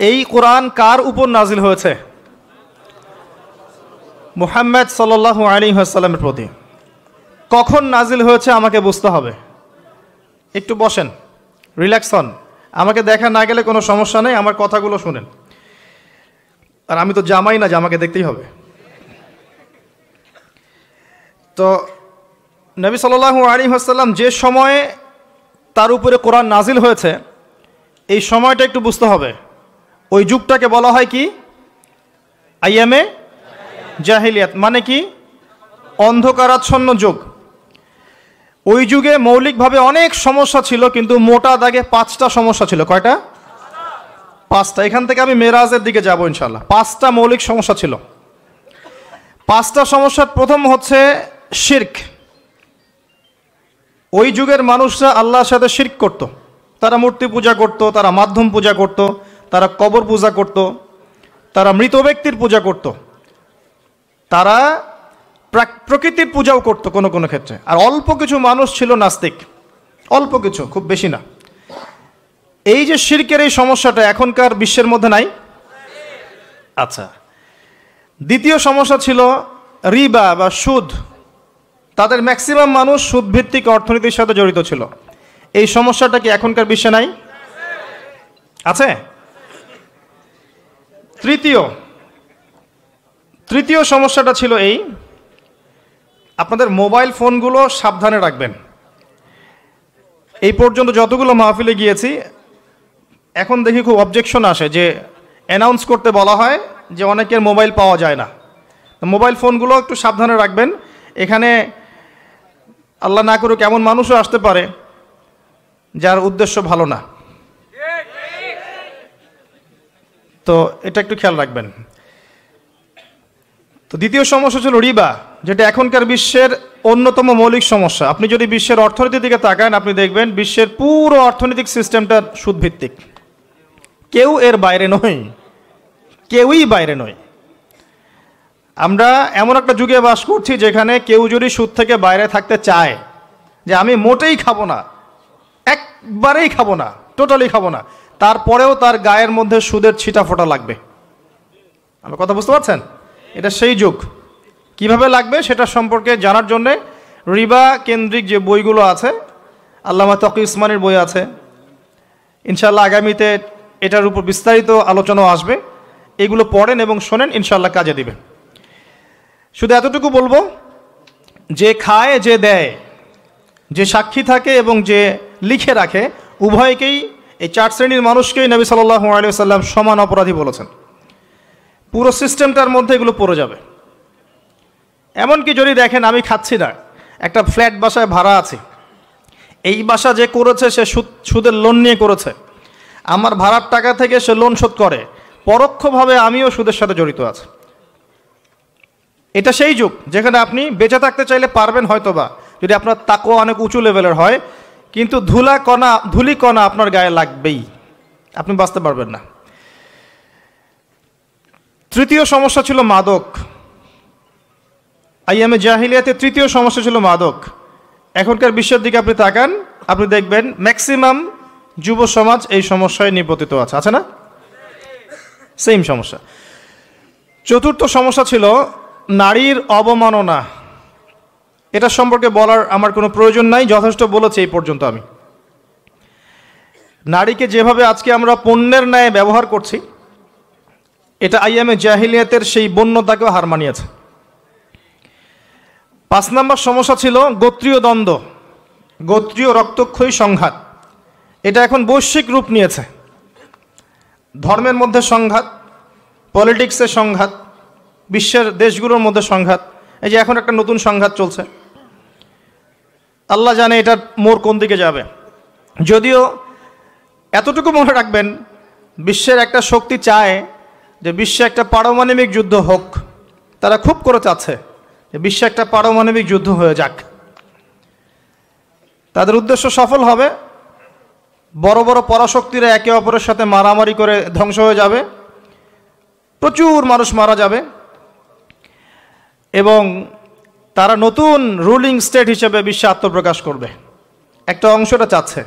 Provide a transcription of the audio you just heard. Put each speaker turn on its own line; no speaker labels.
এই কোরআন কার উপর নাজিল হয়েছে? মুহাম্মদ সাল্লাল্লাহু আলাইহি ওয়াসাল্লামের প্রতি। কখন নাজিল হয়েছে আমাকে বুঝতে হবে। একটু বসেন, রিল্যাক্স হন, আমাকে দেখা না গেলে কোনো সমস্যা নেই, আমার কথাগুলো শুনেন। আর আমি তো জামাই না যে আমাকে দেখতেই হবে। তো নবী সাল্লাল্লাহু আলাইহি ওয়াসাল্লাম যে সময়ে তার উপরে কোরআন নাজিল হয়েছে, এই সময়টা একটু বুঝতে হবে। ওই যুগটাকে বলা হয় কি? আইয়ামে জাহিলিয়াত, মানে কি? অন্ধকারাচ্ছন্ন যুগ। ওই যুগে মৌলিকভাবে অনেক সমস্যা ছিল, কিন্তু মোটা দাগে 5টা সমস্যা ছিল। কয়টা? 5টা। এখান থেকে আমি মেরাজের দিকে যাব ইনশাআল্লাহ। 5টা মৌলিক সমস্যা ছিল। 5টা সমস্যার প্রথম হচ্ছে শিরক। ওই যুগের মানুষরা আল্লাহর সাথে শিরক করত। তারা মূর্তি পূজা করত, তারা মাধ্যম পূজা করত, তারা কবর পূজা করত, তারা মৃত ব্যক্তির পূজা করত, তারা প্রকৃতির পূজাও করত কোনো কোনো ক্ষেত্রে। আর অল্প কিছু মানুষ ছিল নাস্তিক, অল্প কিছু, খুব বেশি না। এই যে শিরকের এই সমস্যাটা এখনকার বিশ্বের মধ্যে নাই। আচ্ছা, দ্বিতীয় সমস্যা ছিল রিবা বা সুদ। তাদের ম্যাক্সিমাম মানুষ সুদভিত্তিক অর্থনীতির সাথে জড়িত ছিল। এই সমস্যাটা কি এখনকার বিশ্বে নাই? আছে। তৃতীয় সমস্যাটা ছিল এই, আপনাদের মোবাইল ফোনগুলো সাবধানে রাখবেন। এই পর্যন্ত যতগুলো মাহফিলে গিয়েছি, এখন দেখি খুব অবজেকশন আসে যে অ্যানাউন্স করতে বলা হয় যে অনেকের মোবাইল পাওয়া যায় না। মোবাইল ফোনগুলো একটু সাবধানে রাখবেন। এখানে আল্লাহ না করুক এমন মানুষও আসতে পারে যার উদ্দেশ্য ভালো না, তো এটা একটু খেয়াল রাখবেন। তো দ্বিতীয় সমস্যা ছিল রিবা, যেটা এখনকার বিশ্বের অন্যতম মৌলিক সমস্যা। আপনি যদি বিশ্বের অর্থনীতির দিকে তাকান, আপনি দেখবেন বিশ্বের পুরো অর্থনৈতিক সিস্টেমটা সুদভিত্তিক। কেউ এর বাইরে নয়, কেউই বাইরে নয়। আমরা এমন একটা যুগে বাস করছি যেখানে কেউ যদি সুদ থেকে বাইরে থাকতে চায়, যে আমি মোটেই খাবো না, একবারেই খাবো না, টোটালি খাবো না, তারপরেও তার গায়ের মধ্যে সুদের ছিটা ফোটা লাগবে। আমার কথা বুঝতে পারছেন? এটা সেই যুগ। কিভাবে লাগবে সেটা সম্পর্কে জানার জন্যে রিবা কেন্দ্রিক যে বইগুলো আছে, আল্লামা তকি উসমানীর বই আছে, ইনশাআল্লাহ আগামীতে এটার উপর বিস্তারিত আলোচনাও আসবে। এগুলো পড়েন এবং শোনেন, ইনশাআল্লাহ কাজে দিবে। শুধু এতটুকু বলবো, যে খায় যে দেয়, যে সাক্ষী থাকে এবং যে লিখে রাখে, উভয়কেই, এই 4 শ্রেণীর মানুষকেই নবী সাল্লাল্লাহু আলাইহি ওয়াসাল্লাম সমান অপরাধী বলেছেন। পুরো সিস্টেমটার মধ্যে এগুলো পড়ে যাবে। এমনকি যদি দেখেন আমি খাচ্ছি না, একটা ফ্ল্যাট বাসায় ভাড়া আছে, এই বাসা যে করেছে সে সুদের লোন নিয়ে করেছে, আমার ভাড়ার টাকা থেকে সে লোন শোধ করে, পরোক্ষভাবে আমিও সুদের সাথে জড়িত আছি। এটা সেই যুগ যেখানে আপনি বেঁচে থাকতে চাইলে পারবেন হয়তোবা, যদি আপনার তাকওয়া অনেক উঁচু লেভেলের হয়, কিন্তু ধুলিকণা আপনার গায়ে লাগবেই, আপনি বাঁচতে পারবেন না। তৃতীয় সমস্যা ছিল মাদক। আইয়ামে জাহিলিয়াতের তৃতীয় সমস্যা ছিল মাদক। এখনকার বিশ্বের দিকে আপনি তাকান, আপনি দেখবেন ম্যাক্সিমাম যুব সমাজ এই সমস্যায় নিপতিত আছে, আছে না? সেম সমস্যা। চতুর্থ সমস্যা ছিল নারীর অবমাননা। এটা সম্পর্কে বলার আমার কোনো প্রয়োজন নাই, যথেষ্ট বলেছি এই পর্যন্ত আমি। নারীকে যেভাবে আজকে আমরা পণ্যের ন্যায় ব্যবহার করছি, এটা আইয়ামে জাহিলিয়াতের সেই বন্যতাকেও হার মানিয়েছে। 5 নম্বর সমস্যা ছিল গোত্রীয় দ্বন্দ্ব, গোত্রীয় রক্তক্ষয়ী সংঘাত। এটা এখন বৈশ্বিক রূপ নিয়েছে। ধর্মের মধ্যে সংঘাত, পলিটিক্সের সংঘাত, বিশ্বের দেশগুলোর মধ্যে সংঘাত। এই যে এখন একটা নতুন সংঘাত চলছে, আল্লাহ জানে এটার মোড় কোন দিকে যাবে। যদিও এতটুকু মনে রাখবেন, বিশ্বের একটা শক্তি চায় যে বিশ্বে একটা পারমাণবিক যুদ্ধ হোক। তারা খুব করে চাচ্ছে যে বিশ্বে একটা পারমাণবিক যুদ্ধ হয়ে যাক। তাদের উদ্দেশ্য সফল হবে, বড় বড় পরাশক্তিরা একে অপরের সাথে মারামারি করে ধ্বংস হয়ে যাবে, প্রচুর মানুষ মারা যাবে, এবং তারা নতুন রুলিং স্টেট হিসেবে বিশ্বে আত্মপ্রকাশ করবে। একটা অংশটা চাচ্ছে।